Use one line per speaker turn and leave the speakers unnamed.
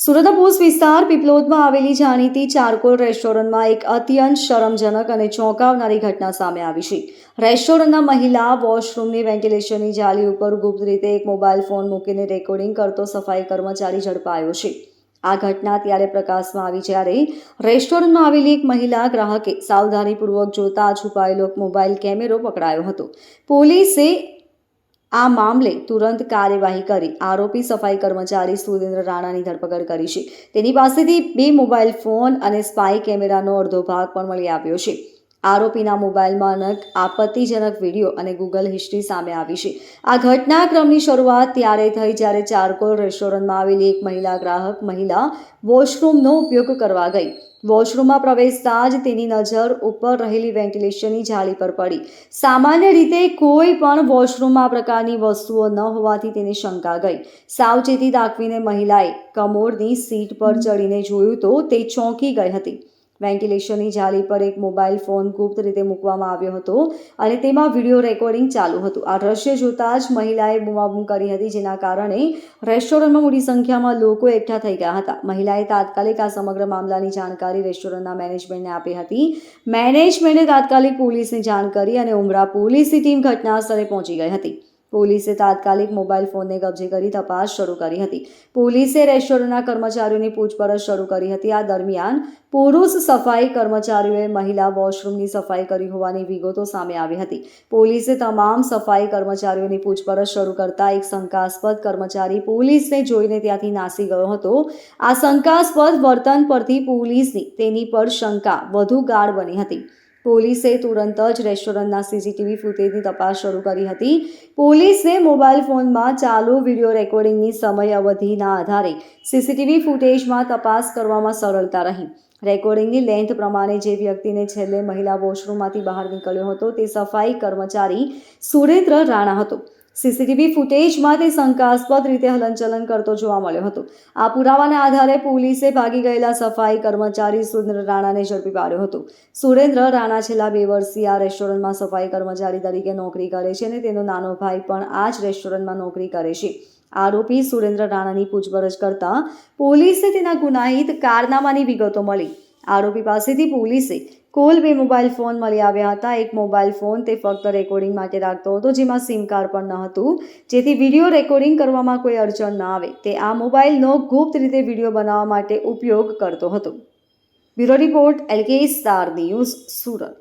સુરતના પોસ્ટ વિસ્તાર પીપલોદમાં આવેલી જાણીતી ચારકોલ રેસ્ટોરન્ટમાં એક અત્યંત શરમજનક અને ચોંકાવનારી ઘટના સામે આવી છે. રેસ્ટોરન્ટના મહિલા વોશરૂમની વેન્ટિલેશનની જાળી ઉપર ગુપ્ત રીતે એક મોબાઈલ ફોન મૂકીને રેકોર્ડિંગ કરતો સફાઈ કર્મચારી ઝડપાયો છે. આ ઘટના ત્યારે પ્રકાશમાં આવી જ્યારે રેસ્ટોરન્ટમાં આવેલી એક મહિલા ગ્રાહકે સાવધાનીપૂર્વક જોતા છુપાયેલો મોબાઈલ કેમેરો પકડાયો હતો. પોલીસે આ મામલે તુરંત કાર્યવાહી કરી આરોપી સફાઈ કર્મચારી સુરેન્દ્ર રાણાની ધરપકડ કરી છે. તેની પાસેથી 2 મોબાઈલ ફોન અને સ્પાય કેમેરાનો અડધો ભાગ પણ મળી આવ્યો છે. આરોપીના મોબાઈલમાં અનેક આપત્તિજનક વિડીયો અને ગૂગલ હિસ્ટ્રી સામે આવી છે. આ ઘટનાક્રમની શરૂઆત ત્યારે થઈ જ્યારે ચારકોલ રેસ્ટોરન્ટમાં આવેલી એક મહિલા વોશરૂમનો ઉપયોગ કરવા ગઈ. વોશરૂમમાં પ્રવેશતા જ તેની નજર ઉપર રહેલી વેન્ટિલેશનની જાળી પર પડી. સામાન્ય રીતે કોઈ પણ વોશરૂમમાં આ પ્રકારની વસ્તુઓ ન હોવાથી તેને શંકા ગઈ. સાવચેતી દાખવીને મહિલાએ કમોડની સીટ પર ચડીને જોયું તો તે ચોંકી ગઈ હતી. વેન્ટિલેશનની જાળી પર એક મોબાઈલ ફોન ગુપ્ત રીતે મૂકવામાં આવ્યો હતો અને તેમાં વિડીયો રેકોર્ડિંગ ચાલુ હતું. આ દ્રશ્ય જોતા જ મહિલાએ બૂમાબૂમ કરી હતી, જેના કારણે રેસ્ટોરન્ટમાં મોટી સંખ્યામાં લોકો એકઠા થઈ ગયા હતા. મહિલાએ તાત્કાલિક આ સમગ્ર મામલાની જાણકારી રેસ્ટોરન્ટના મેનેજમેન્ટને આપી હતી. મેનેજમેન્ટે તાત્કાલિક પોલીસને જાણ કરી અને ઉમરા પોલીસની ટીમ ઘટના સ્થળે પહોંચી ગઈ હતી. પોલીસે તાત્કાલિક મોબાઈલ ફોનને કબજે કરી તપાસ શરૂ કરી હતી. પોલીસે રેસ્ટોરન્ટના કર્મચારીઓની પૂછપરછ શરૂ કરી હતી. આ દરમિયાન પુરુષ સફાઈ કર્મચારીઓએ મહિલા વોશરૂમની સફાઈ કરી હોવાની વિગતો સામે આવી હતી. પોલીસે તમામ સફાઈ કર્મચારીઓની પૂછપરછ શરૂ કરતા એક શંકાસ્પદ કર્મચારી પોલીસને જોઈને ત્યાંથી નાસી ગયો હતો. આ શંકાસ્પદ વર્તન પરથી પોલીસની તેની પર શંકા વધુ ગાઢ બની હતી. પોલીસે તુરંત જ રેસ્ટોરન્ટના સીસીટીવી ફૂટેજની તપાસ શરૂ કરી હતી. પોલીસને મોબાઈલ ફોનમાં ચાલુ વિડીયો રેકોર્ડિંગની સમય અવધિના આધારે સીસીટીવી ફૂટેજમાં તપાસ કરવામાં સરળતા રહી. રેકોર્ડિંગની લેન્થ પ્રમાણે જે વ્યક્તિને છેલ્લે મહિલા વોશરૂમમાંથી બહાર નીકળ્યો હતો તે સફાઈ કર્મચારી સુરેન્દ્ર રાણા હતો. સીસીટીવી ફૂટેજમાં તે શંકાસ્પદ રીતે હલનચલન કરતો જોવા મળ્યો હતો. આ પુરાવાના આધારે પોલીસે ભાગી ગયેલા સફાઈ કર્મચારી સુરેન્દ્ર રાણાને ઝડપી પાડ્યો હતો. સુરેન્દ્ર રાણા છેલ્લા 2 વર્ષથી આ રેસ્ટોરન્ટમાં સફાઈ કર્મચારી તરીકે નોકરી કરે છે અને તેનો નાનો ભાઈ પણ આ જ રેસ્ટોરન્ટમાં નોકરી કરે છે. આરોપી સુરેન્દ્ર રાણાની પૂછપરછ કરતા પોલીસે તેના ગુનાહિત કારનામાની વિગતો મળી. આરોપી પાસેથી પોલીસે કુલ 2 મોબાઈલ ફોન મળી આવ્યા હતા. એક મોબાઈલ ફોન તે ફક્ત રેકોર્ડિંગ માટે રાખતો હતો, જેમાં સિમ કાર્ડ પણ ન હતું, જેથી વિડીયો રેકોર્ડિંગ કરવામાં કોઈ અડચણ ન આવે. તે આ મોબાઈલનો ગુપ્ત રીતે વિડીયો બનાવવા માટે ઉપયોગ કરતો હતો. Bureau report LK star news, Surat.